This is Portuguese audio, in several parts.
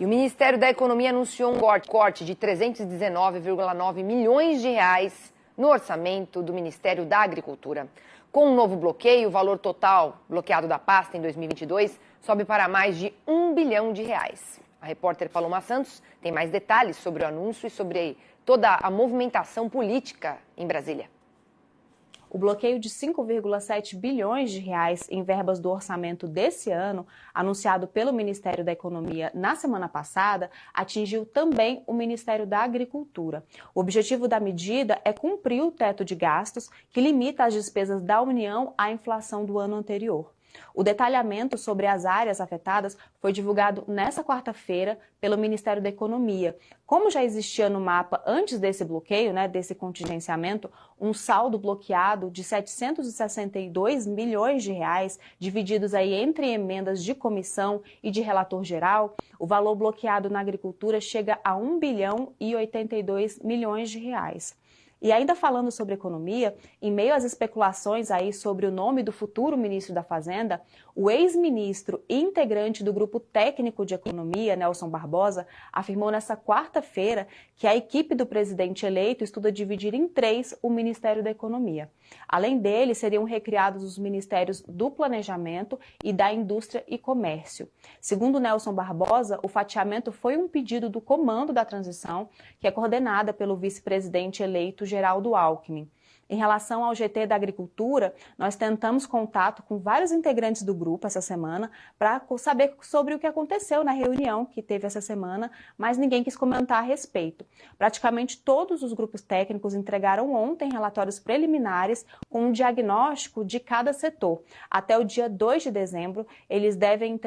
E o Ministério da Economia anunciou um corte de 319,9 milhões de reais no orçamento do Ministério da Agricultura. Com um novo bloqueio, o valor total bloqueado da pasta em 2022 sobe para mais de 1 bilhão de reais. A repórter Paloma Santos tem mais detalhes sobre o anúncio e sobre toda a movimentação política em Brasília. O bloqueio de 5,7 bilhões de reais em verbas do orçamento desse ano, anunciado pelo Ministério da Economia na semana passada, atingiu também o Ministério da Agricultura. O objetivo da medida é cumprir o teto de gastos que limita as despesas da União à inflação do ano anterior. O detalhamento sobre as áreas afetadas foi divulgado nesta quarta-feira pelo Ministério da Economia. Como já existia no mapa antes desse bloqueio, desse contingenciamento, um saldo bloqueado de 762 milhões de reais, divididos aí entre emendas de comissão e de relator geral, o valor bloqueado na agricultura chega a 1 bilhão e 82 milhões de reais. E ainda falando sobre economia, em meio às especulações aí sobre o nome do futuro ministro da Fazenda, o ex-ministro e integrante do Grupo Técnico de Economia, Nelson Barbosa, afirmou nesta quarta-feira que a equipe do presidente eleito estuda dividir em 3 o Ministério da Economia. Além dele, seriam recriados os ministérios do Planejamento e da Indústria e Comércio. Segundo Nelson Barbosa, o fatiamento foi um pedido do Comando da Transição, que é coordenada pelo vice-presidente eleito Geraldo Alckmin. Em relação ao GT da Agricultura, nós tentamos contato com vários integrantes do grupo essa semana para saber sobre o que aconteceu na reunião que teve essa semana, mas ninguém quis comentar a respeito. Praticamente todos os grupos técnicos entregaram ontem relatórios preliminares com um diagnóstico de cada setor. Até o dia 2 de dezembro, eles devem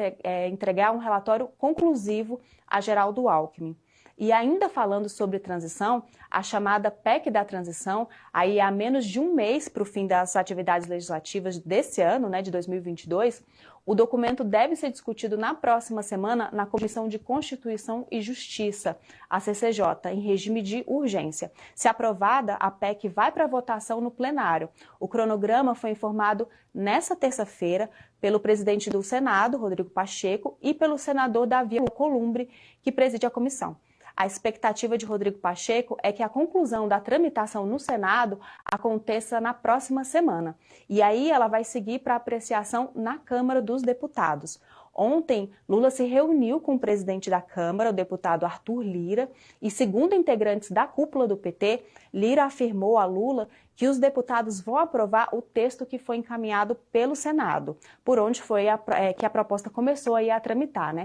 entregar um relatório conclusivo a Geraldo Alckmin. E ainda falando sobre transição, a chamada PEC da transição, aí há menos de um mês para o fim das atividades legislativas desse ano, de 2022, o documento deve ser discutido na próxima semana na Comissão de Constituição e Justiça, a CCJ, em regime de urgência. Se aprovada, a PEC vai para votação no plenário. O cronograma foi informado nesta terça-feira pelo presidente do Senado, Rodrigo Pacheco, e pelo senador Davi Alcolumbre, que preside a comissão. A expectativa de Rodrigo Pacheco é que a conclusão da tramitação no Senado aconteça na próxima semana. E aí ela vai seguir para apreciação na Câmara dos Deputados. Ontem, Lula se reuniu com o presidente da Câmara, o deputado Arthur Lira, e segundo integrantes da cúpula do PT, Lira afirmou a Lula que os deputados vão aprovar o texto que foi encaminhado pelo Senado, por onde foi que a proposta começou aí a tramitar,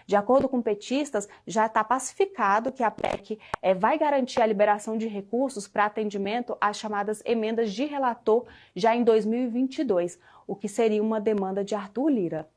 De acordo com petistas, já está pacificado que a PEC vai garantir a liberação de recursos para atendimento às chamadas emendas de relator já em 2022, o que seria uma demanda de Arthur Lira.